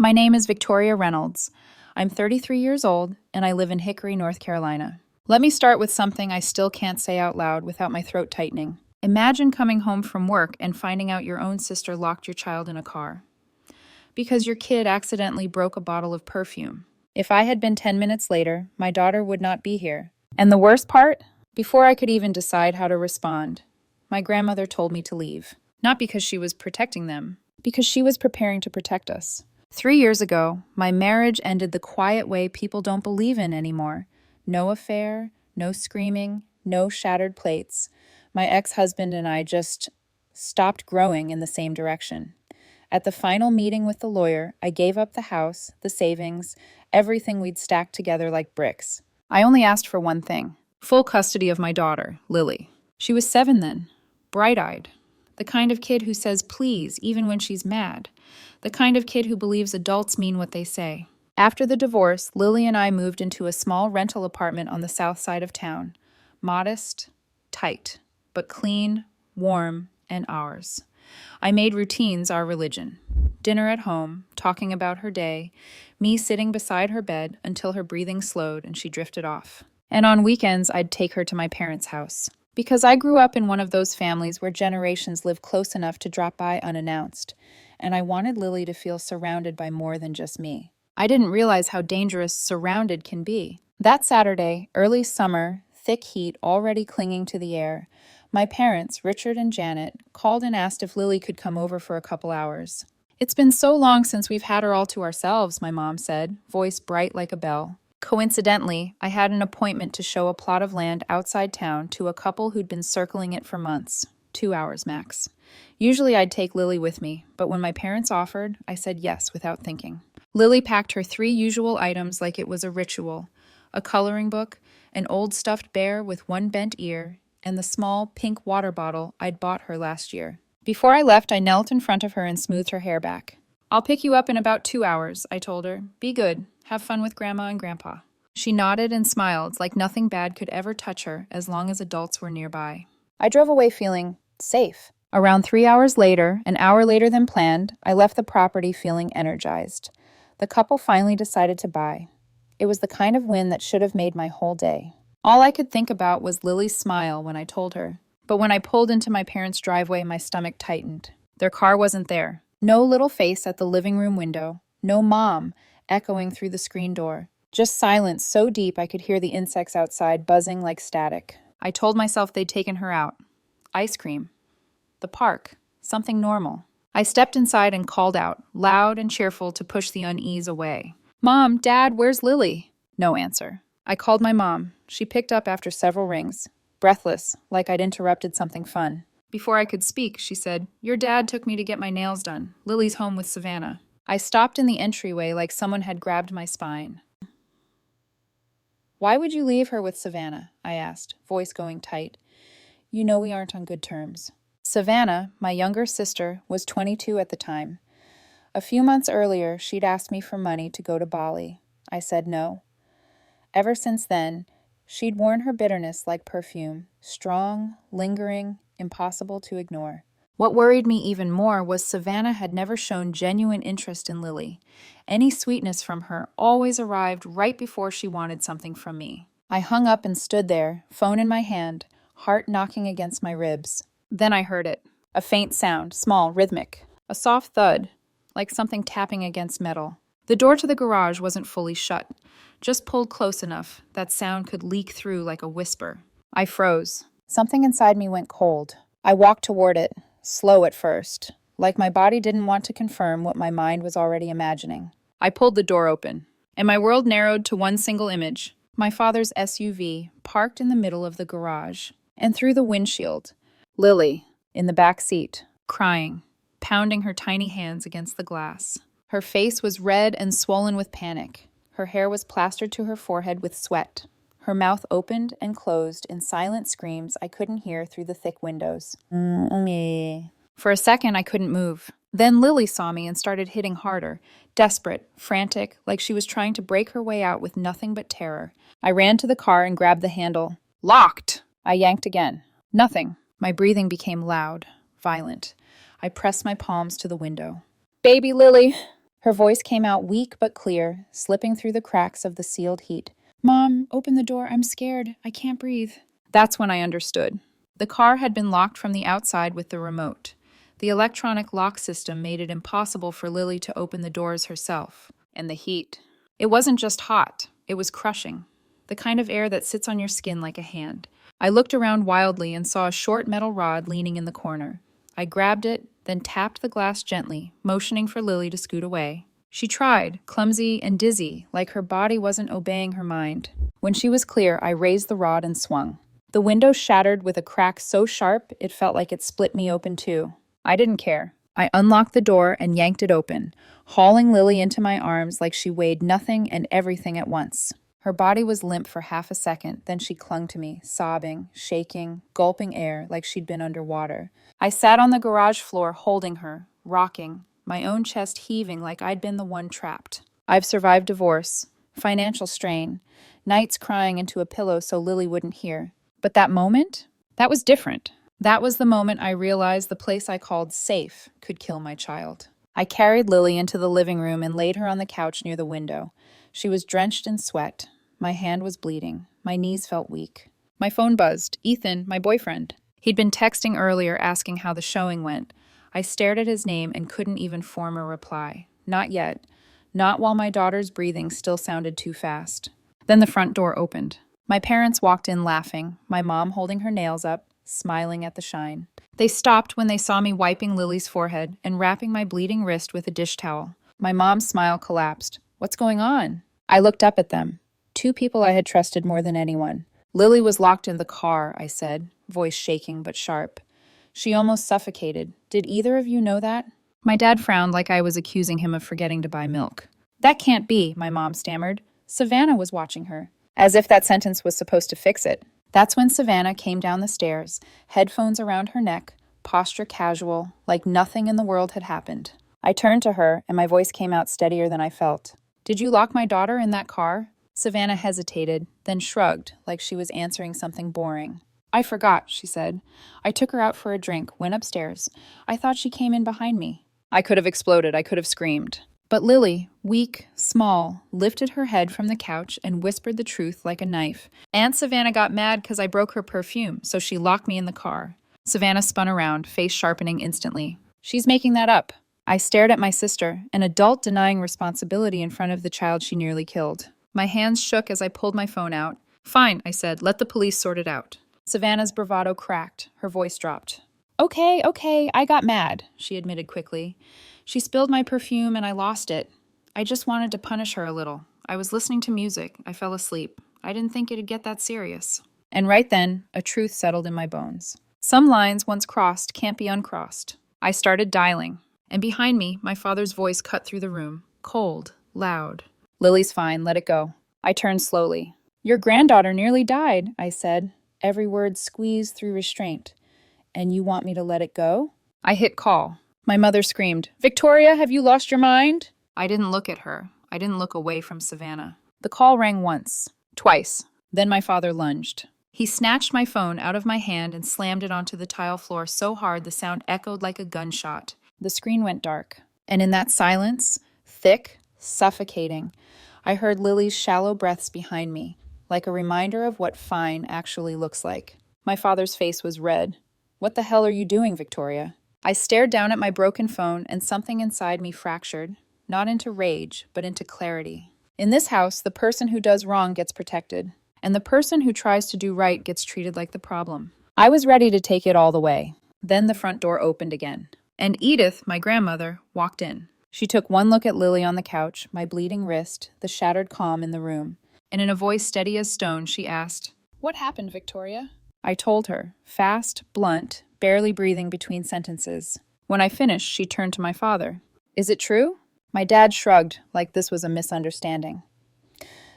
My name is Victoria Reynolds. I'm 33 years old, and I live in Hickory, North Carolina. Let me start with something I still can't say out loud without my throat tightening. Imagine coming home from work and finding out your own sister locked your child in a car because your kid accidentally broke a bottle of perfume. If I had been 10 minutes later, my daughter would not be here. And the worst part? Before I could even decide how to respond, my grandmother told me to leave. Not because she was protecting them, because she was preparing to protect us. 3 years ago, my marriage ended the quiet way people don't believe in anymore. No affair, no screaming, no shattered plates. My ex-husband and I just stopped growing in the same direction. At the final meeting with the lawyer, I gave up the house, the savings, everything we'd stacked together like bricks. I only asked for one thing: full custody of my daughter, Lily. She was 7 then, bright-eyed. The kind of kid who says please even when she's mad. The kind of kid who believes adults mean what they say. After the divorce, Lily and I moved into a small rental apartment on the south side of town. Modest, tight, but clean, warm, and ours. I made routines our religion. Dinner at home, talking about her day, me sitting beside her bed until her breathing slowed and she drifted off. And on weekends, I'd take her to my parents' house. Because I grew up in one of those families where generations live close enough to drop by unannounced, and I wanted Lily to feel surrounded by more than just me. I didn't realize how dangerous surrounded can be. That Saturday, early summer, thick heat already clinging to the air, my parents, Richard and Janet, called and asked if Lily could come over for a couple hours. "It's been so long since we've had her all to ourselves," my mom said, voice bright like a bell. Coincidentally, I had an appointment to show a plot of land outside town to a couple who'd been circling it for months. 2 hours max. Usually I'd take Lily with me, but when my parents offered, I said yes without thinking. Lily packed her 3 usual items like it was a ritual: a coloring book, an old stuffed bear with one bent ear, and the small pink water bottle I'd bought her last year. Before I left, I knelt in front of her and smoothed her hair back. "I'll pick you up in about 2 hours," I told her. "Be good. Have fun with Grandma and Grandpa." She nodded and smiled like nothing bad could ever touch her as long as adults were nearby. I drove away feeling safe. Around 3 hours later, an hour later than planned, I left the property feeling energized. The couple finally decided to buy. It was the kind of win that should have made my whole day. All I could think about was Lily's smile when I told her. But when I pulled into my parents' driveway, my stomach tightened. Their car wasn't there. No little face at the living room window. No mom echoing through the screen door. Just silence so deep I could hear the insects outside buzzing like static. I told myself they'd taken her out. Ice cream. The park. Something normal. I stepped inside and called out, loud and cheerful to push the unease away. "Mom, Dad, where's Lily?" No answer. I called my mom. She picked up after several rings, breathless, like I'd interrupted something fun. Before I could speak, she said, "Your dad took me to get my nails done. Lily's home with Savannah." I stopped in the entryway like someone had grabbed my spine. "Why would you leave her with Savannah?" I asked, voice going tight. "You know we aren't on good terms." Savannah, my younger sister, was 22 at the time. A few months earlier, she'd asked me for money to go to Bali. I said no. Ever since then, she'd worn her bitterness like perfume, strong, lingering, impossible to ignore. What worried me even more was Savannah had never shown genuine interest in Lily. Any sweetness from her always arrived right before she wanted something from me. I hung up and stood there, phone in my hand, heart knocking against my ribs. Then I heard it. A faint sound, small, rhythmic. A soft thud, like something tapping against metal. The door to the garage wasn't fully shut, just pulled close enough that sound could leak through like a whisper. I froze. Something inside me went cold. I walked toward it, slow at first, like my body didn't want to confirm what my mind was already imagining. I pulled the door open, and my world narrowed to one single image. My father's SUV, parked in the middle of the garage, and through the windshield, Lily, in the back seat, crying, pounding her tiny hands against the glass. Her face was red and swollen with panic. Her hair was plastered to her forehead with sweat. Her mouth opened and closed in silent screams I couldn't hear through the thick windows. For a second, I couldn't move. Then Lily saw me and started hitting harder, desperate, frantic, like she was trying to break her way out with nothing but terror. I ran to the car and grabbed the handle. Locked! I yanked again. Nothing. My breathing became loud, violent. I pressed my palms to the window. "Baby Lily," Her voice came out weak but clear, slipping through the cracks of the sealed heat. Mom, open the door. I'm scared. I can't breathe. That's when I understood. The car had been locked from the outside with the remote. The electronic lock system made it impossible for Lily to open the doors herself. And the heat. It wasn't just hot, it was crushing. The kind of air that sits on your skin like a hand. I looked around wildly and saw a short metal rod leaning in the corner. I grabbed it, then tapped the glass gently, motioning for Lily to scoot away. She tried, clumsy and dizzy, like her body wasn't obeying her mind. When she was clear, I raised the rod and swung. The window shattered with a crack so sharp it felt like it split me open too. I didn't care. I unlocked the door and yanked it open, hauling Lily into my arms like she weighed nothing and everything at once. Her body was limp for half a second, then she clung to me, sobbing, shaking, gulping air like she'd been underwater. I sat on the garage floor holding her, rocking, my own chest heaving like I'd been the one trapped. I've survived divorce, financial strain, nights crying into a pillow so Lily wouldn't hear. But that moment? That was different. That was the moment I realized the place I called safe could kill my child. I carried Lily into the living room and laid her on the couch near the window. She was drenched in sweat. My hand was bleeding. My knees felt weak. My phone buzzed. Ethan, my boyfriend. He'd been texting earlier asking how the showing went. I stared at his name and couldn't even form a reply. Not yet. Not while my daughter's breathing still sounded too fast. Then the front door opened. My parents walked in laughing, my mom holding her nails up, smiling at the shine. They stopped when they saw me wiping Lily's forehead and wrapping my bleeding wrist with a dish towel. My mom's smile collapsed. What's going on? I looked up at them. Two people I had trusted more than anyone. Lily was locked in the car, I said, voice shaking but sharp. She almost suffocated. Did either of you know that? My dad frowned like I was accusing him of forgetting to buy milk. That can't be, my mom stammered. Savannah was watching her. As if that sentence was supposed to fix it. That's when Savannah came down the stairs, headphones around her neck, posture casual, like nothing in the world had happened. I turned to her, and my voice came out steadier than I felt. Did you lock my daughter in that car? Savannah hesitated, then shrugged, like she was answering something boring. I forgot, she said. I took her out for a drink, went upstairs. I thought she came in behind me. I could have exploded, I could have screamed. But Lily, weak, small, lifted her head from the couch and whispered the truth like a knife. Aunt Savannah got mad because I broke her perfume, so she locked me in the car. Savannah spun around, face sharpening instantly. She's making that up. I stared at my sister, an adult denying responsibility in front of the child she nearly killed. My hands shook as I pulled my phone out. Fine, I said, let the police sort it out. Savannah's bravado cracked, her voice dropped. Okay, I got mad, she admitted quickly. She spilled my perfume and I lost it. I just wanted to punish her a little. I was listening to music. I fell asleep. I didn't think it'd get that serious. And right then, a truth settled in my bones. Some lines once crossed can't be uncrossed. I started dialing, and behind me, my father's voice cut through the room, cold, loud. Lily's fine, let it go. I turned slowly. Your granddaughter nearly died, I said, every word squeezed through restraint. And you want me to let it go? I hit call. My mother screamed, Victoria, have you lost your mind? I didn't look at her. I didn't look away from Savannah. The call rang once, twice. Then my father lunged. He snatched my phone out of my hand and slammed it onto the tile floor so hard the sound echoed like a gunshot. The screen went dark. And in that silence, thick, suffocating, I heard Lily's shallow breaths behind me, like a reminder of what fine actually looks like. My father's face was red. What the hell are you doing, Victoria? I stared down at my broken phone and something inside me fractured, not into rage, but into clarity. In this house, the person who does wrong gets protected, and the person who tries to do right gets treated like the problem. I was ready to take it all the way. Then the front door opened again, and Edith, my grandmother, walked in. She took one look at Lily on the couch, my bleeding wrist, the shattered calm in the room, and in a voice steady as stone, she asked, What happened, Victoria? I told her, fast, blunt, barely breathing between sentences. When I finished, she turned to my father. Is it true? My dad shrugged, like this was a misunderstanding.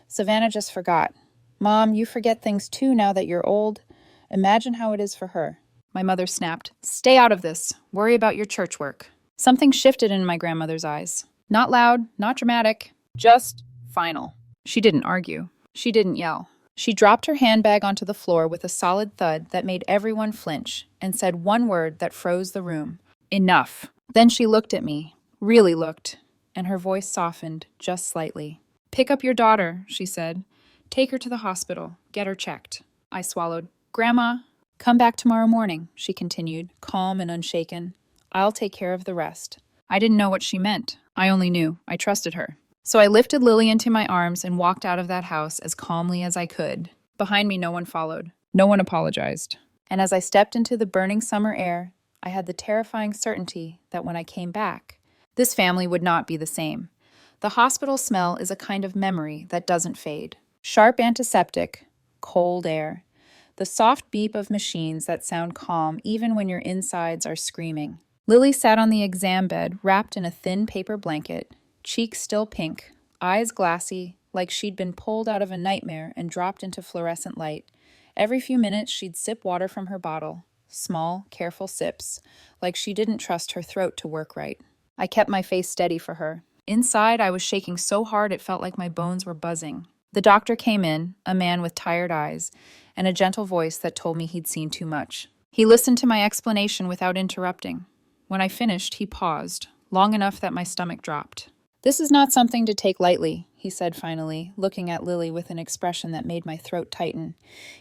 Savannah just forgot. Mom, you forget things too now that you're old. Imagine how it is for her. My mother snapped, Stay out of this. Worry about your church work. Something shifted in my grandmother's eyes. Not loud, not dramatic, just final. She didn't argue. She didn't yell. She dropped her handbag onto the floor with a solid thud that made everyone flinch and said one word that froze the room. Enough. Then she looked at me. Really looked. and her voice softened just slightly. "Pick up your daughter," she said. "Take her to the hospital. Get her checked." I swallowed. "Grandma." "Come back tomorrow morning," she continued, calm and unshaken. "I'll take care of the rest." I didn't know what she meant. I only knew I trusted her. So I lifted Lily into my arms and walked out of that house as calmly as I could. Behind me, no one followed. No one apologized. And as I stepped into the burning summer air, I had the terrifying certainty that when I came back, this family would not be the same. The hospital smell is a kind of memory that doesn't fade. Sharp antiseptic, cold air, the soft beep of machines that sound calm even when your insides are screaming. Lily sat on the exam bed, wrapped in a thin paper blanket, cheeks still pink, eyes glassy, like she'd been pulled out of a nightmare and dropped into fluorescent light. Every few minutes, she'd sip water from her bottle, small, careful sips, like she didn't trust her throat to work right. I kept my face steady for her. Inside, I was shaking so hard it felt like my bones were buzzing. The doctor came in, a man with tired eyes, and a gentle voice that told me he'd seen too much. He listened to my explanation without interrupting. When I finished, he paused, long enough that my stomach dropped. "This is not something to take lightly," he said finally, looking at Lily with an expression that made my throat tighten.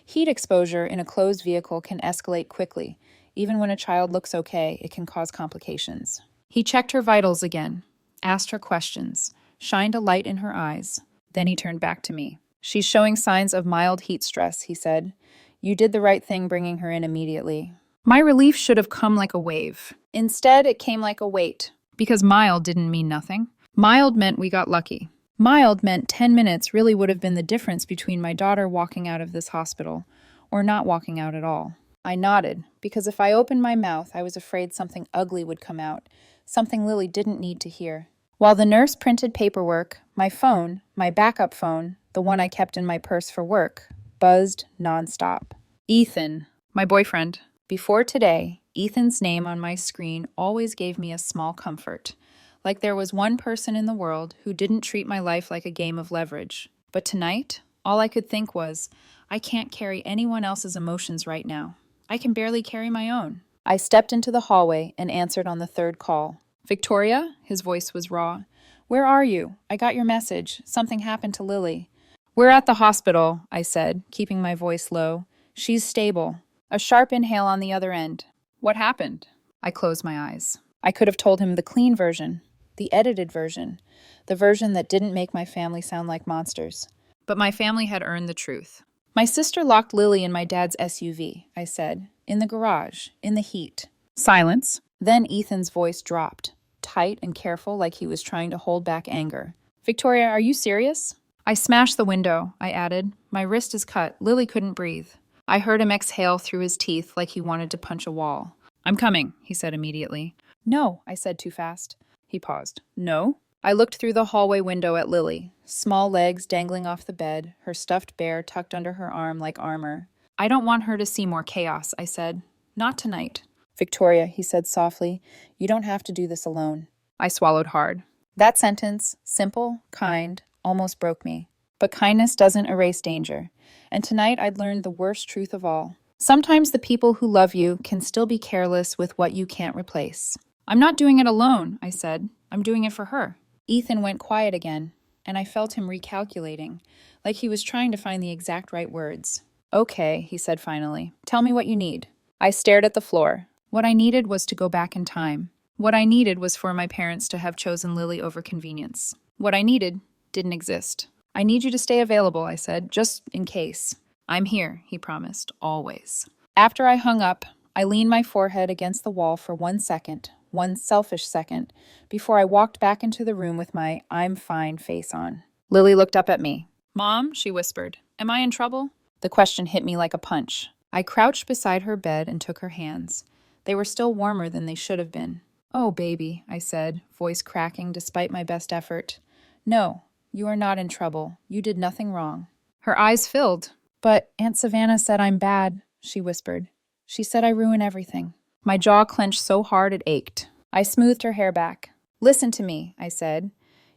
"Heat exposure in a closed vehicle can escalate quickly. Even when a child looks okay, it can cause complications." He checked her vitals again, asked her questions, shined a light in her eyes. Then he turned back to me. "She's showing signs of mild heat stress," he said. "You did the right thing bringing her in immediately." My relief should have come like a wave. Instead, it came like a weight, because mild didn't mean nothing. Mild meant we got lucky. Mild meant 10 minutes really would have been the difference between my daughter walking out of this hospital or not walking out at all. I nodded, because if I opened my mouth, I was afraid something ugly would come out, something Lily didn't need to hear. While the nurse printed paperwork, my phone, my backup phone, the one I kept in my purse for work, buzzed nonstop. Ethan, my boyfriend. Before today, Ethan's name on my screen always gave me a small comfort. Like there was one person in the world who didn't treat my life like a game of leverage. But tonight, all I could think was, I can't carry anyone else's emotions right now. I can barely carry my own. I stepped into the hallway and answered on the third call. "Victoria?" His voice was raw. "Where are you? I got your message. Something happened to Lily." "We're at the hospital," I said, keeping my voice low. "She's stable." A sharp inhale on the other end. "What happened?" I closed my eyes. I could have told him the clean version, the edited version, the version that didn't make my family sound like monsters. But my family had earned the truth. "My sister locked Lily in my dad's SUV," I said, "in the garage, in the heat." Silence. Then Ethan's voice dropped, tight and careful like he was trying to hold back anger. "Victoria, are you serious?" "I smashed the window," I added. "My wrist is cut. Lily couldn't breathe." I heard him exhale through his teeth like he wanted to punch a wall. "I'm coming," he said immediately. "No," I said too fast. He paused. "No?" I looked through the hallway window at Lily, small legs dangling off the bed, her stuffed bear tucked under her arm like armor. "I don't want her to see more chaos," I said. "Not tonight." "Victoria," he said softly, "you don't have to do this alone." I swallowed hard. That sentence, simple, kind, almost broke me. But kindness doesn't erase danger. And tonight I'd learned the worst truth of all. Sometimes the people who love you can still be careless with what you can't replace. "I'm not doing it alone," I said. "I'm doing it for her." Ethan went quiet again, and I felt him recalculating, like he was trying to find the exact right words. "Okay," he said finally. "Tell me what you need." I stared at the floor. What I needed was to go back in time. What I needed was for my parents to have chosen Lily over convenience. What I needed didn't exist. "I need you to stay available," I said, "just in case." "I'm here," he promised, "always." After I hung up, I leaned my forehead against the wall for 1 second, one selfish second, before I walked back into the room with my "I'm fine" face on. Lily looked up at me. "Mom," she whispered, "am I in trouble?" The question hit me like a punch. I crouched beside her bed and took her hands. They were still warmer than they should have been. "Oh, baby," I said, voice cracking despite my best effort. "No, you are not in trouble. You did nothing wrong." Her eyes filled. "But Aunt Savannah said I'm bad," she whispered. "She said I ruin everything." My jaw clenched so hard it ached. I smoothed her hair back. "Listen to me," I said.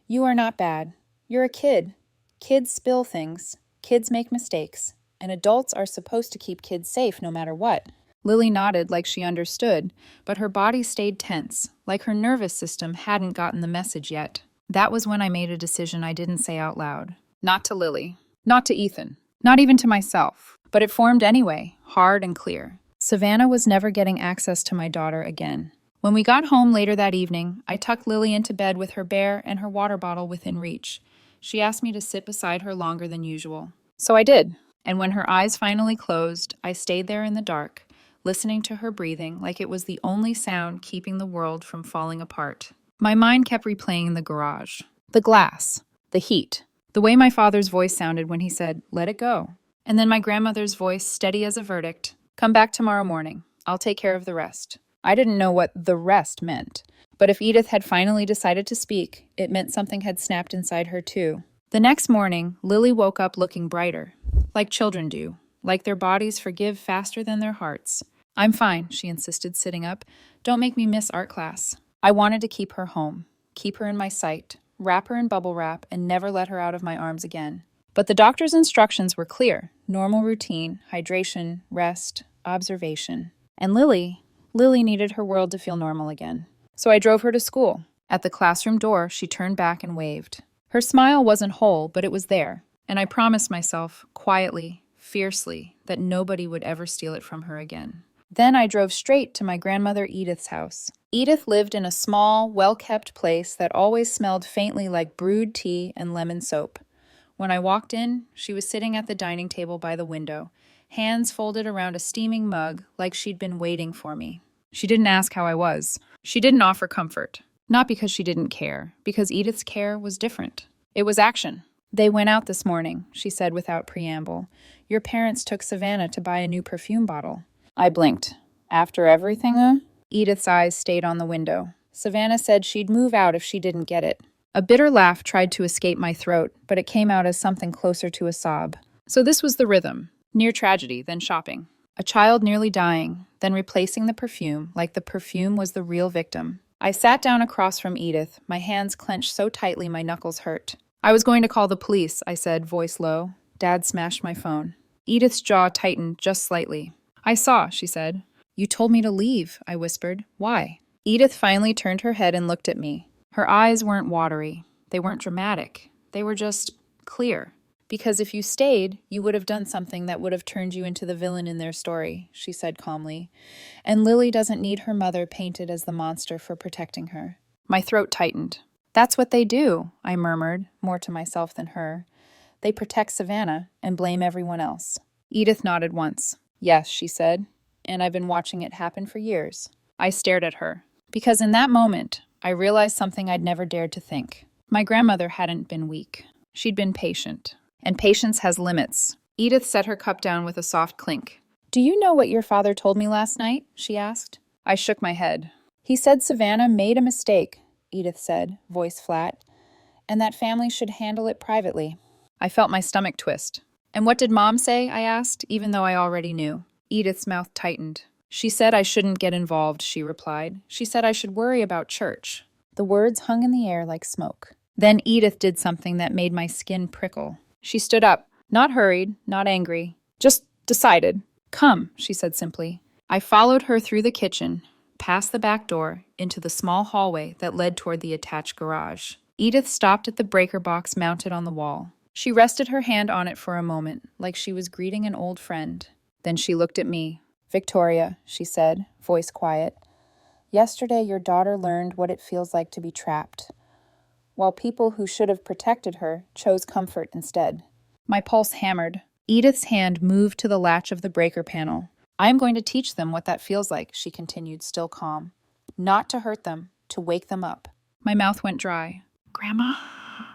"You are not bad. You're a kid. Kids spill things. Kids make mistakes. And adults are supposed to keep kids safe no matter what." Lily nodded like she understood, but her body stayed tense, like her nervous system hadn't gotten the message yet. That was when I made a decision I didn't say out loud. Not to Lily. Not to Ethan. Not even to myself. But it formed anyway, hard and clear. Savannah was never getting access to my daughter again. When we got home later that evening, I tucked Lily into bed with her bear and her water bottle within reach. She asked me to sit beside her longer than usual. So I did. And when her eyes finally closed, I stayed there in the dark, listening to her breathing like it was the only sound keeping the world from falling apart. My mind kept replaying the garage, the glass, the heat, the way my father's voice sounded when he said, "Let it go." And then my grandmother's voice, steady as a verdict, "Come back tomorrow morning. I'll take care of the rest." I didn't know what the rest meant, but if Edith had finally decided to speak, it meant something had snapped inside her too. The next morning, Lily woke up looking brighter, like children do, like their bodies forgive faster than their hearts. "I'm fine," she insisted, sitting up. "Don't make me miss art class." I wanted to keep her home, keep her in my sight, wrap her in bubble wrap, and never let her out of my arms again. But the doctor's instructions were clear: normal routine, hydration, rest, observation. And Lily needed her world to feel normal again. So I drove her to school. At the classroom door, she turned back and waved. Her smile wasn't whole, but it was there. And I promised myself, quietly, fiercely, that nobody would ever steal it from her again. Then I drove straight to my grandmother Edith's house. Edith lived in a small, well-kept place that always smelled faintly like brewed tea and lemon soap. When I walked in, she was sitting at the dining table by the window, hands folded around a steaming mug like she'd been waiting for me. She didn't ask how I was. She didn't offer comfort. Not because she didn't care, because Edith's care was different. It was action. "They went out this morning," she said without preamble. "Your parents took Savannah to buy a new perfume bottle." I blinked. "After everything, Edith's eyes stayed on the window. "Savannah said she'd move out if she didn't get it." A bitter laugh tried to escape my throat, but it came out as something closer to a sob. So this was the rhythm. Near tragedy, then shopping. A child nearly dying, then replacing the perfume, like the perfume was the real victim. I sat down across from Edith, my hands clenched so tightly my knuckles hurt. "I was going to call the police," I said, voice low. Dad smashed my phone. Edith's jaw tightened just slightly. "I saw," she said. "You told me to leave," I whispered. "Why?" Edith finally turned her head and looked at me. Her eyes weren't watery. They weren't dramatic. They were just clear. "Because if you stayed, you would have done something that would have turned you into the villain in their story," she said calmly. "And Lily doesn't need her mother painted as the monster for protecting her." My throat tightened. "That's what they do," I murmured, more to myself than her. "They protect Savannah and blame everyone else." Edith nodded once. "Yes," she said, "and I've been watching it happen for years." I stared at her, because in that moment, I realized something I'd never dared to think. My grandmother hadn't been weak. She'd been patient. And patience has limits. Edith set her cup down with a soft clink. "Do you know what your father told me last night?" she asked. I shook my head. "He said Savannah made a mistake," Edith said, voice flat, "and that family should handle it privately." I felt my stomach twist. "And what did Mom say?" I asked, even though I already knew. Edith's mouth tightened. "She said I shouldn't get involved," she replied. "She said I should worry about church." The words hung in the air like smoke. Then Edith did something that made my skin prickle. She stood up, not hurried, not angry, just decided. "Come," she said simply. I followed her through the kitchen, past the back door, into the small hallway that led toward the attached garage. Edith stopped at the breaker box mounted on the wall. She rested her hand on it for a moment, like she was greeting an old friend. Then she looked at me. "Victoria," she said, voice quiet, "yesterday your daughter learned what it feels like to be trapped, while people who should have protected her chose comfort instead." My pulse hammered. Edith's hand moved to the latch of the breaker panel. "I am going to teach them what that feels like," she continued, still calm. "Not to hurt them, to wake them up." My mouth went dry. "Grandma?"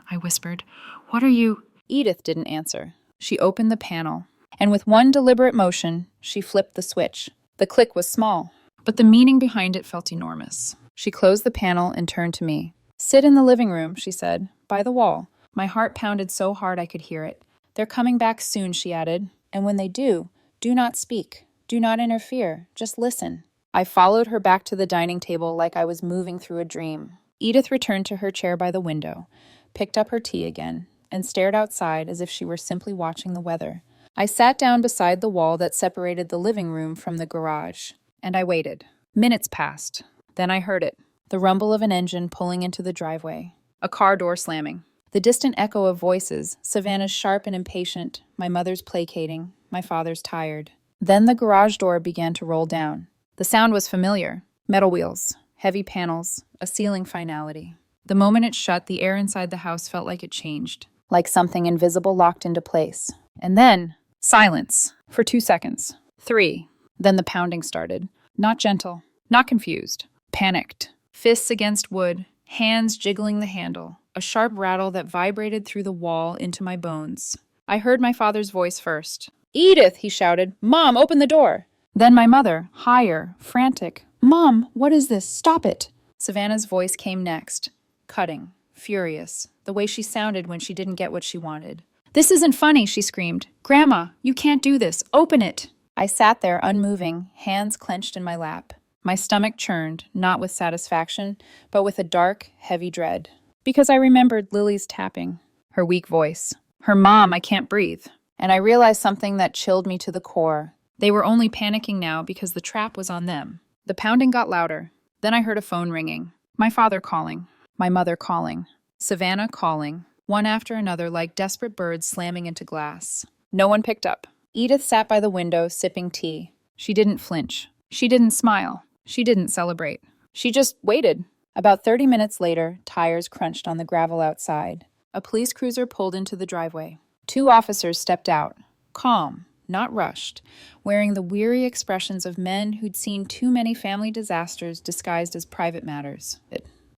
I whispered. "What are you—" Edith didn't answer. She opened the panel, and with one deliberate motion, she flipped the switch. The click was small, but the meaning behind it felt enormous. She closed the panel and turned to me. "Sit in the living room," she said, "by the wall." My heart pounded so hard I could hear it. "They're coming back soon," she added, "and when they do not speak. Do not interfere. Just listen." I followed her back to the dining table like I was moving through a dream. Edith returned to her chair by the window, picked up her tea again, and stared outside as if she were simply watching the weather. I sat down beside the wall that separated the living room from the garage, and I waited. Minutes passed. Then I heard it. The rumble of an engine pulling into the driveway. A car door slamming. The distant echo of voices, Savannah's sharp and impatient, my mother's placating, my father's tired. Then the garage door began to roll down. The sound was familiar. Metal wheels, heavy panels, a ceiling finality. The moment it shut, the air inside the house felt like it changed, like something invisible locked into place. And then, silence, for 2 seconds. 3. Then the pounding started. Not gentle, not confused, panicked. Fists against wood, hands jiggling the handle, a sharp rattle that vibrated through the wall into my bones. I heard my father's voice first. "Edith," he shouted. "Mom, open the door." Then my mother, higher, frantic. "Mom, what is this? Stop it." Savannah's voice came next, cutting, furious, the way she sounded when she didn't get what she wanted. "This isn't funny," she screamed. "Grandma, you can't do this. Open it." I sat there unmoving, hands clenched in my lap. My stomach churned, not with satisfaction, but with a dark, heavy dread. Because I remembered Lily's tapping, her weak voice, her "Mom, I can't breathe." And I realized something that chilled me to the core. They were only panicking now because the trap was on them. The pounding got louder. Then I heard a phone ringing. My father calling. My mother calling. Savannah calling. One after another like desperate birds slamming into glass. No one picked up. Edith sat by the window, sipping tea. She didn't flinch. She didn't smile. She didn't celebrate. She just waited. About 30 minutes later, tires crunched on the gravel outside. A police cruiser pulled into the driveway. 2 officers stepped out, calm, not rushed, wearing the weary expressions of men who'd seen too many family disasters disguised as private matters.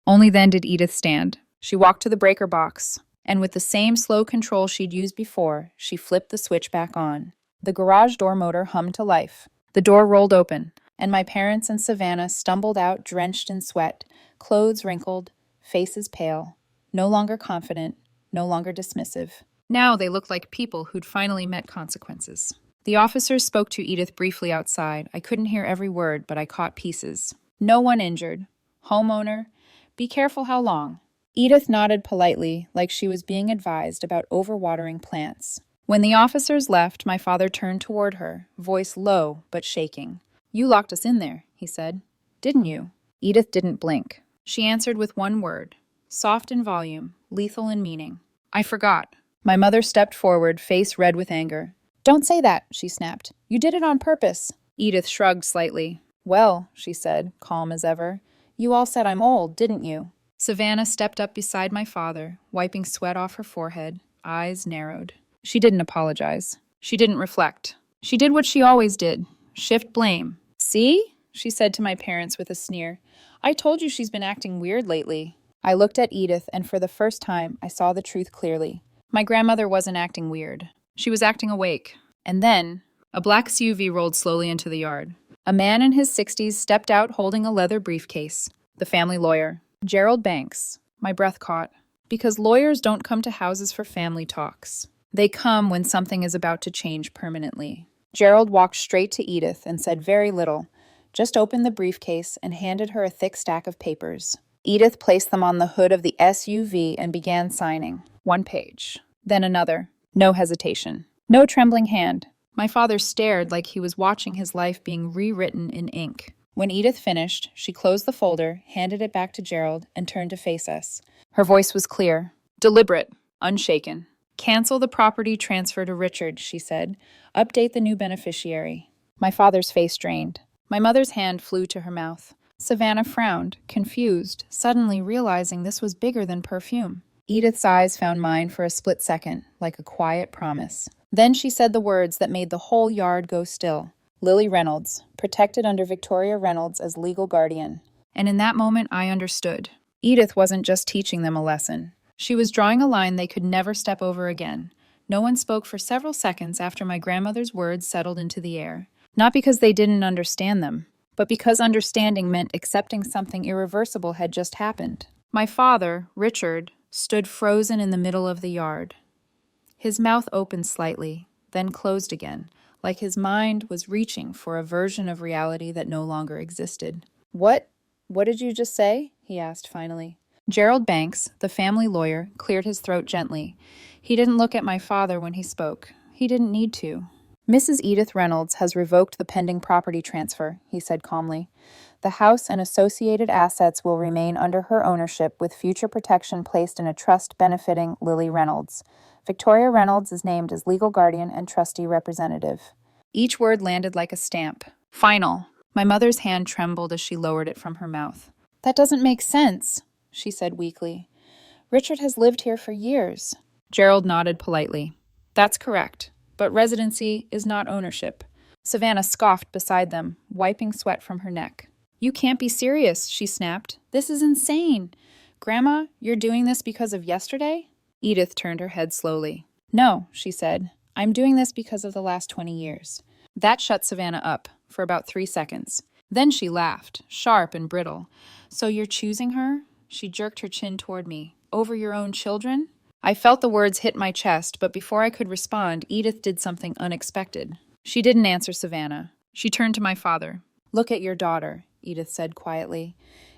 Only then did Edith stand. She walked to the breaker box, and with the same slow control she'd used before, she flipped the switch back on. The garage door motor hummed to life. The door rolled open, and my parents and Savannah stumbled out drenched in sweat, clothes wrinkled, faces pale, no longer confident, no longer dismissive. Now they looked like people who'd finally met consequences. The officers spoke to Edith briefly outside. I couldn't hear every word, but I caught pieces. "No one injured. Homeowner. Be careful how long." Edith nodded politely, like she was being advised about overwatering plants. When the officers left, my father turned toward her, voice low but shaking. "You locked us in there," he said. "Didn't you?" Edith didn't blink. She answered with one word, soft in volume, lethal in meaning. "I forgot." My mother stepped forward, face red with anger. "Don't say that," she snapped. "You did it on purpose." Edith shrugged slightly. "Well," she said, calm as ever, "you all said I'm old, didn't you?" Savannah stepped up beside my father, wiping sweat off her forehead, eyes narrowed. She didn't apologize. She didn't reflect. She did what she always did, shift blame. "See?" she said to my parents with a sneer. "I told you she's been acting weird lately." I looked at Edith, and for the first time, I saw the truth clearly. My grandmother wasn't acting weird. She was acting awake. And then, a black SUV rolled slowly into the yard. A man in his 60s stepped out holding a leather briefcase. The family lawyer, Gerald Banks. My breath caught. Because lawyers don't come to houses for family talks. They come when something is about to change permanently. Gerald walked straight to Edith and said very little, just opened the briefcase and handed her a thick stack of papers. Edith placed them on the hood of the SUV and began signing. 1 page, then another. No hesitation. No trembling hand. My father stared like he was watching his life being rewritten in ink. When Edith finished, she closed the folder, handed it back to Gerald, and turned to face us. Her voice was clear, deliberate, unshaken. "Cancel the property transfer to Richard," she said. "Update the new beneficiary." My father's face drained. My mother's hand flew to her mouth. Savannah frowned, confused, suddenly realizing this was bigger than Perfume. Edith's eyes found mine for a split second, like a quiet promise. Then she said the words that made the whole yard go still. Lily Reynolds, protected under Victoria Reynolds as legal guardian. And in that moment, I understood. Edith wasn't just teaching them a lesson. She was drawing a line they could never step over again. No one spoke for several seconds after my grandmother's words settled into the air. Not because they didn't understand them, but because understanding meant accepting something irreversible had just happened. My father, Richard, stood frozen in the middle of the yard. His mouth opened slightly, then closed again, like his mind was reaching for a version of reality that no longer existed. What did you just say?" he asked finally. Gerald Banks, the family lawyer, cleared his throat gently. He didn't look at my father when he spoke. He didn't need to. "Mrs. Edith Reynolds has revoked the pending property transfer," he said calmly. The house and associated assets will remain under her ownership with future protection placed in a trust benefiting Lily Reynolds. Victoria Reynolds is named as legal guardian and trustee representative. Each word landed like a stamp. Final. My mother's hand trembled as she lowered it from her mouth. That doesn't make sense, she said weakly. Richard has lived here for years. Gerald nodded politely. That's correct, but residency is not ownership. Savannah scoffed beside them, wiping sweat from her neck. You can't be serious, she snapped. This is insane. Grandma, you're doing this because of yesterday? Edith turned her head slowly. No, she said. I'm doing this because of the last 20 years. That shut Savannah up for about 3 seconds. Then she laughed, sharp and brittle. So you're choosing her? She jerked her chin toward me. Over your own children? I felt the words hit my chest, but before I could respond, Edith did something unexpected. She didn't answer Savannah. She turned to my father. Look at your daughter, Edith said quietly.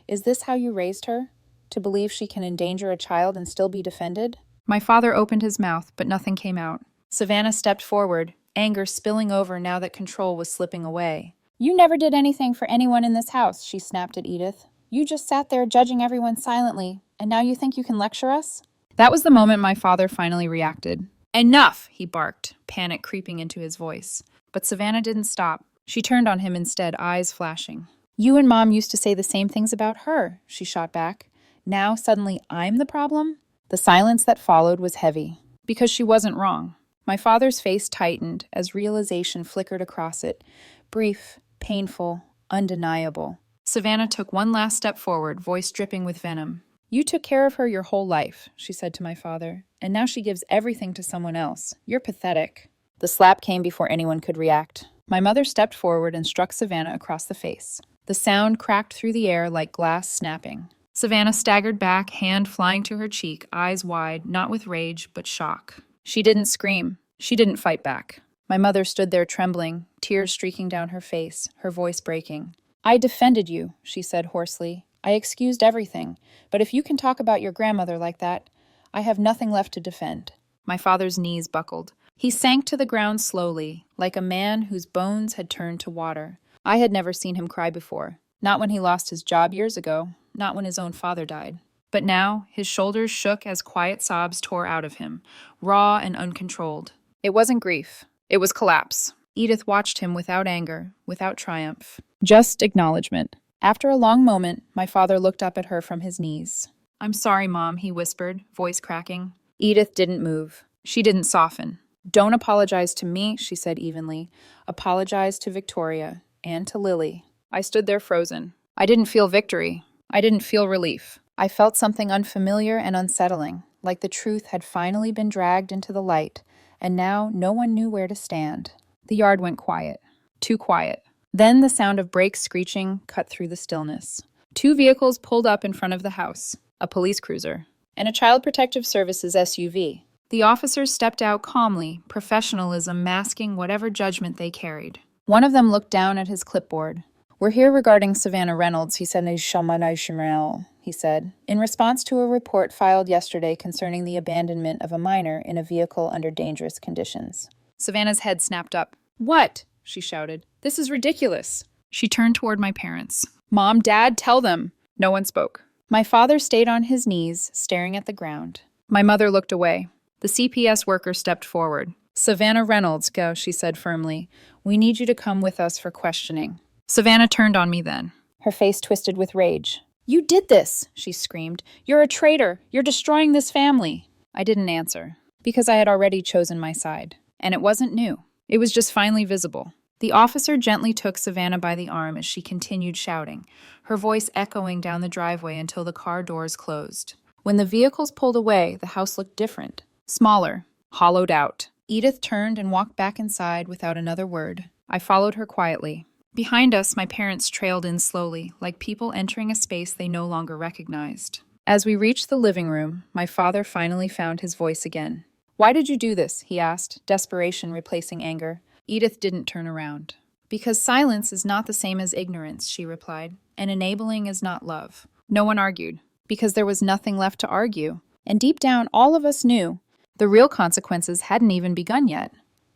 Is this how you raised her? To believe she can endanger a child and still be defended? My father opened his mouth, but nothing came out. Savannah stepped forward, anger spilling over now that control was slipping away. You never did anything for anyone in this house, she snapped at Edith. You just sat there judging everyone silently, and now you think you can lecture us? That was the moment my father finally reacted. Enough, he barked, panic creeping into his voice. But Savannah didn't stop. She turned on him instead, eyes flashing. You and Mom used to say the same things about her, she shot back. Now suddenly I'm the problem? The silence that followed was heavy, because she wasn't wrong. My father's face tightened as realization flickered across it. Brief, painful, undeniable. Savannah took one last step forward, voice dripping with venom. You took care of her your whole life, she said to my father, and now she gives everything to someone else. You're pathetic. The slap came before anyone could react. My mother stepped forward and struck Savannah across the face. The sound cracked through the air like glass snapping. Savannah staggered back, hand flying to her cheek, eyes wide, not with rage, but shock. She didn't scream. She didn't fight back. My mother stood there trembling, tears streaking down her face, her voice breaking. I defended you, she said hoarsely. I excused everything, but if you can talk about your grandmother like that, I have nothing left to defend. My father's knees buckled. He sank to the ground slowly, like a man whose bones had turned to water. I had never seen him cry before. Not when he lost his job years ago, not when his own father died. But now, his shoulders shook as quiet sobs tore out of him, raw and uncontrolled. It wasn't grief. It was collapse. Edith watched him without anger, without triumph. Just acknowledgement. After a long moment, my father looked up at her from his knees. I'm sorry, Mom, he whispered, voice cracking. Edith didn't move. She didn't soften. Don't apologize to me, she said evenly. Apologize to Victoria and to Lily. I stood there frozen. I didn't feel victory. I didn't feel relief. I felt something unfamiliar and unsettling, like the truth had finally been dragged into the light, and now no one knew where to stand. The yard went quiet. Too quiet. Then the sound of brakes screeching cut through the stillness. 2 vehicles pulled up in front of the house, a police cruiser, and a Child Protective Services SUV. The officers stepped out calmly, professionalism masking whatever judgment they carried. One of them looked down at his clipboard. We're here regarding Savannah Reynolds, he said, in response to a report filed yesterday concerning the abandonment of a minor in a vehicle under dangerous conditions. Savannah's head snapped up. What? She shouted. This is ridiculous. She turned toward my parents. Mom, Dad, tell them. No one spoke. My father stayed on his knees, staring at the ground. My mother looked away. The CPS worker stepped forward. Savannah Reynolds, go, she said firmly. We need you to come with us for questioning. Savannah turned on me then. Her face twisted with rage. You did this, she screamed. You're a traitor. You're destroying this family. I didn't answer, because I had already chosen my side. And it wasn't new. It was just finally visible. The officer gently took Savannah by the arm as she continued shouting, her voice echoing down the driveway until the car doors closed. When the vehicles pulled away, the house looked different. Smaller, hollowed out. Edith turned and walked back inside without another word. I followed her quietly. Behind us, my parents trailed in slowly, like people entering a space they no longer recognized. As we reached the living room, my father finally found his voice again. Why did you do this? He asked, desperation replacing anger. Edith didn't turn around. Because silence is not the same as ignorance, she replied, and enabling is not love. No one argued, because there was nothing left to argue. And deep down, all of us knew the real consequences hadn't even begun yet.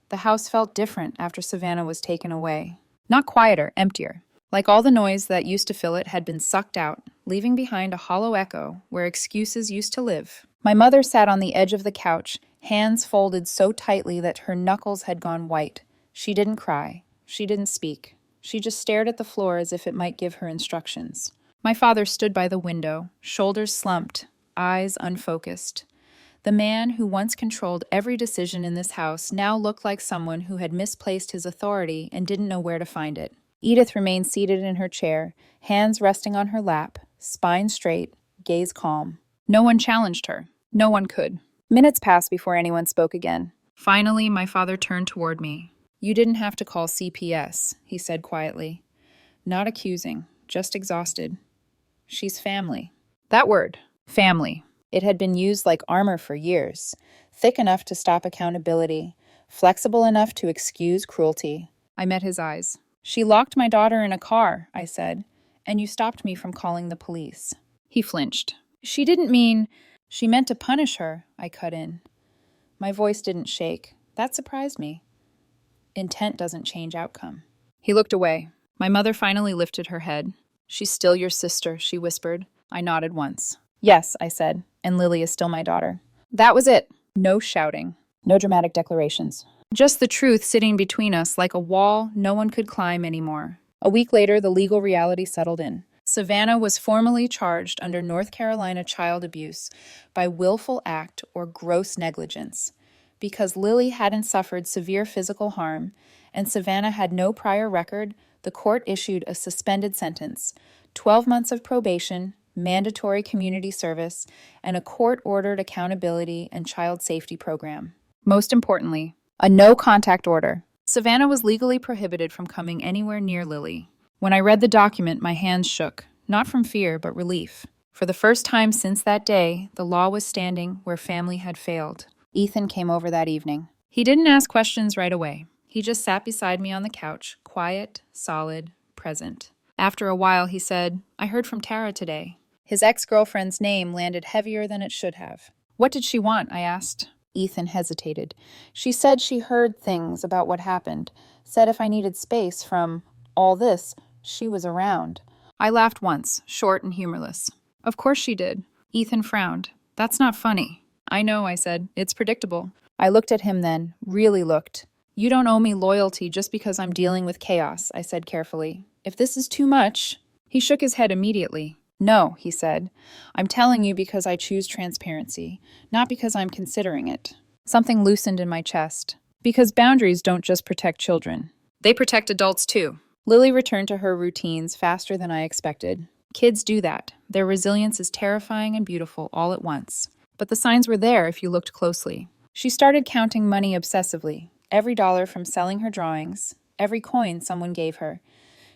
The house felt different after Savannah was taken away. Not quieter, emptier. Like all the noise that used to fill it had been sucked out, leaving behind a hollow echo where excuses used to live. My mother sat on the edge of the couch, hands folded so tightly that her knuckles had gone white. She didn't cry. She didn't speak. She just stared at the floor as if it might give her instructions. My father stood by the window, shoulders slumped, eyes unfocused. The man who once controlled every decision in this house now looked like someone who had misplaced his authority and didn't know where to find it. Edith remained seated in her chair, hands resting on her lap, spine straight, gaze calm. No one challenged her. No one could. Minutes passed before anyone spoke again. Finally, my father turned toward me. "You didn't have to call CPS," he said quietly. Not accusing, just exhausted. "She's family." That word, family. It had been used like armor for years, thick enough to stop accountability, flexible enough to excuse cruelty. I met his eyes. "She locked my daughter in a car," I said, "and you stopped me from calling the police." He flinched. "She didn't mean—" "She meant to punish her," I cut in. My voice didn't shake. That surprised me. Intent doesn't change outcome. He looked away. My mother finally lifted her head. "She's still your sister," she whispered. I nodded once. "Yes," I said, "and Lily is still my daughter." That was it. No shouting. No dramatic declarations. Just the truth sitting between us like a wall no one could climb anymore. A week later, the legal reality settled in. Savannah was formally charged under North Carolina child abuse by willful act or gross negligence. Because Lily hadn't suffered severe physical harm and Savannah had no prior record, the court issued a suspended sentence, 12 months of probation, mandatory community service, and a court-ordered accountability and child safety program. Most importantly, a no-contact order. Savannah was legally prohibited from coming anywhere near Lily. When I read the document, my hands shook, not from fear, but relief. For the first time since that day, the law was standing where family had failed. Ethan came over that evening. He didn't ask questions right away. He just sat beside me on the couch, quiet, solid, present. After a while, he said, "I heard from Tara today." His ex-girlfriend's name landed heavier than it should have. "What did she want?" I asked. Ethan hesitated. "She said she heard things about what happened. Said if I needed space from all this, she was around." I laughed once, short and humorless. "Of course she did." Ethan frowned. "That's not funny." "I know," I said. "It's predictable." I looked at him then, really looked. "You don't owe me loyalty just because I'm dealing with chaos," I said carefully. "If this is too much—" He shook his head immediately. "No," he said. "I'm telling you because I choose transparency, not because I'm considering it." Something loosened in my chest. Because boundaries don't just protect children. They protect adults too. Lily returned to her routines faster than I expected. Kids do that. Their resilience is terrifying and beautiful all at once. But the signs were there if you looked closely. She started counting money obsessively. Every dollar from selling her drawings, every coin someone gave her.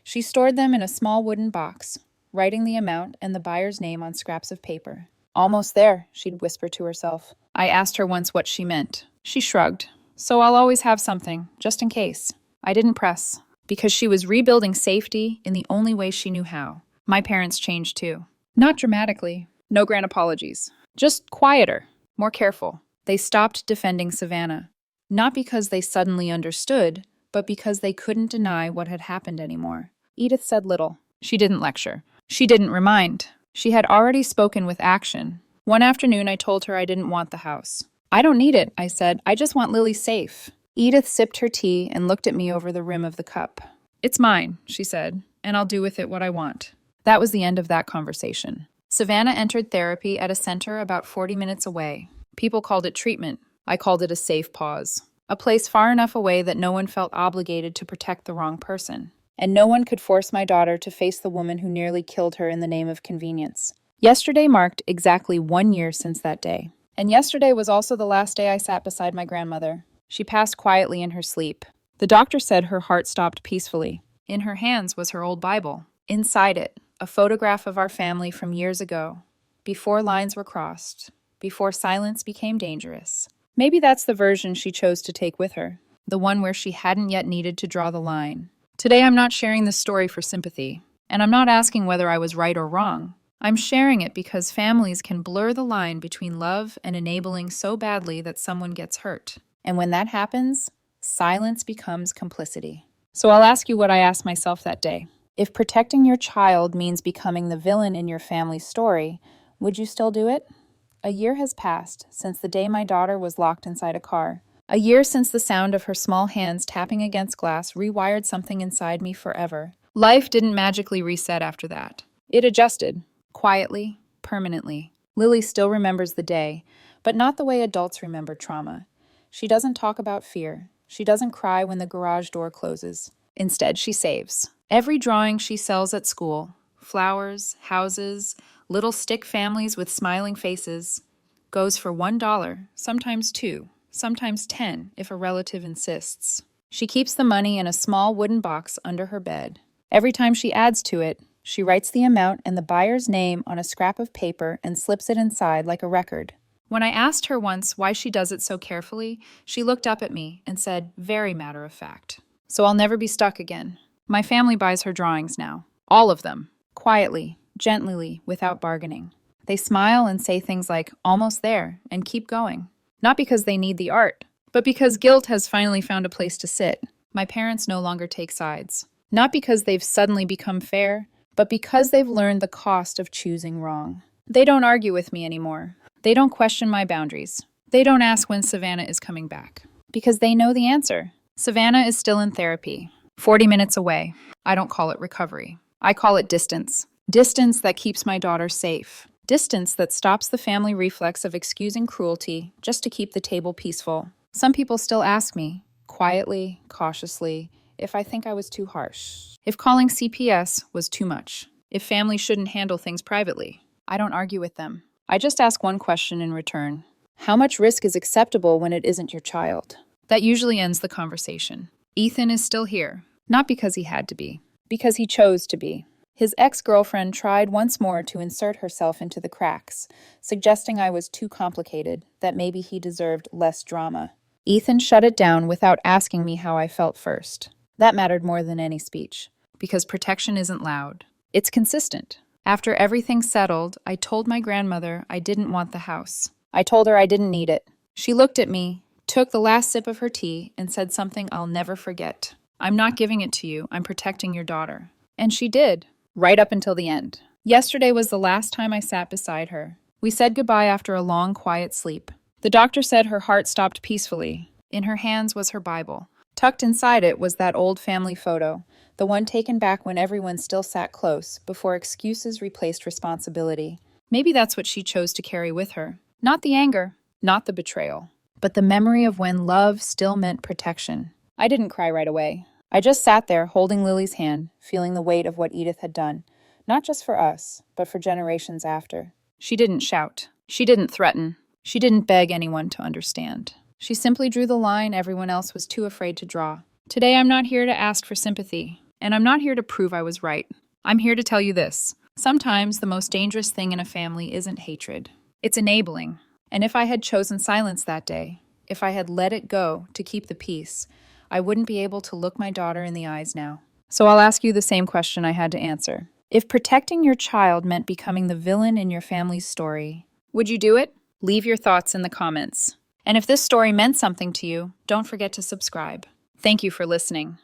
She stored them in a small wooden box, writing the amount and the buyer's name on scraps of paper. "Almost there," she'd whisper to herself. I asked her once what she meant. She shrugged. "So I'll always have something, just in case." I didn't press, because she was rebuilding safety in the only way she knew how. My parents changed too. Not dramatically. No grand apologies. Just quieter, more careful. They stopped defending Savannah. Not because they suddenly understood, but because they couldn't deny what had happened anymore. Edith said little. She didn't lecture. She didn't remind. She had already spoken with action. One afternoon, I told her I didn't want the house. "I don't need it," I said. "I just want Lily safe." Edith sipped her tea and looked at me over the rim of the cup. "It's mine," she said, "and I'll do with it what I want." That was the end of that conversation. Savannah entered therapy at a center about 40 minutes away. People called it treatment. I called it a safe pause. A place far enough away that no one felt obligated to protect the wrong person. And no one could force my daughter to face the woman who nearly killed her in the name of convenience. Yesterday marked exactly 1 year since that day. And yesterday was also the last day I sat beside my grandmother. She passed quietly in her sleep. The doctor said her heart stopped peacefully. In her hands was her old Bible. Inside it, a photograph of our family from years ago, before lines were crossed, before silence became dangerous. Maybe that's the version she chose to take with her, the one where she hadn't yet needed to draw the line. Today I'm not sharing this story for sympathy, and I'm not asking whether I was right or wrong. I'm sharing it because families can blur the line between love and enabling so badly that someone gets hurt. And when that happens, silence becomes complicity. So I'll ask you what I asked myself that day. If protecting your child means becoming the villain in your family story, would you still do it? A year has passed since the day my daughter was locked inside a car. A year since the sound of her small hands tapping against glass rewired something inside me forever. Life didn't magically reset after that. It adjusted, quietly, permanently. Lily still remembers the day, but not the way adults remember trauma. She doesn't talk about fear. She doesn't cry when the garage door closes. Instead, she saves. Every drawing she sells at school, flowers, houses, little stick families with smiling faces, goes for $1, sometimes 2, sometimes 10 if a relative insists. She keeps the money in a small wooden box under her bed. Every time she adds to it, she writes the amount and the buyer's name on a scrap of paper and slips it inside like a record. When I asked her once why she does it so carefully, she looked up at me and said, very matter of fact, "So I'll never be stuck again." My family buys her drawings now. All of them. Quietly, gently, without bargaining. They smile and say things like, "almost there," and keep going. Not because they need the art, but because guilt has finally found a place to sit. My parents no longer take sides. Not because they've suddenly become fair, but because they've learned the cost of choosing wrong. They don't argue with me anymore. They don't question my boundaries. They don't ask when Savannah is coming back. Because they know the answer. Savannah is still in therapy, 40 minutes away. I don't call it recovery. I call it distance. Distance that keeps my daughter safe. Distance that stops the family reflex of excusing cruelty just to keep the table peaceful. Some people still ask me, quietly, cautiously, if I think I was too harsh. If calling CPS was too much. If families shouldn't handle things privately. I don't argue with them. I just ask one question in return. How much risk is acceptable when it isn't your child? That usually ends the conversation. Ethan is still here. Not because he had to be. Because he chose to be. His ex-girlfriend tried once more to insert herself into the cracks, suggesting I was too complicated, that maybe he deserved less drama. Ethan shut it down without asking me how I felt first. That mattered more than any speech. Because protection isn't loud. It's consistent. After everything settled, I told my grandmother I didn't want the house. I told her I didn't need it. She looked at me, took the last sip of her tea, and said something I'll never forget. "I'm not giving it to you. I'm protecting your daughter." And she did, right up until the end. Yesterday was the last time I sat beside her. We said goodbye after a long, quiet sleep. The doctor said her heart stopped peacefully. In her hands was her Bible. Tucked inside it was that old family photo, the one taken back when everyone still sat close, before excuses replaced responsibility. Maybe that's what she chose to carry with her. Not the anger, not the betrayal, but the memory of when love still meant protection. I didn't cry right away. I just sat there holding Lily's hand, feeling the weight of what Edith had done, not just for us, but for generations after. She didn't shout. She didn't threaten. She didn't beg anyone to understand. She simply drew the line everyone else was too afraid to draw. Today I'm not here to ask for sympathy, and I'm not here to prove I was right. I'm here to tell you this. Sometimes the most dangerous thing in a family isn't hatred. It's enabling. And if I had chosen silence that day, if I had let it go to keep the peace, I wouldn't be able to look my daughter in the eyes now. So I'll ask you the same question I had to answer. If protecting your child meant becoming the villain in your family's story, would you do it? Leave your thoughts in the comments. And if this story meant something to you, don't forget to subscribe. Thank you for listening.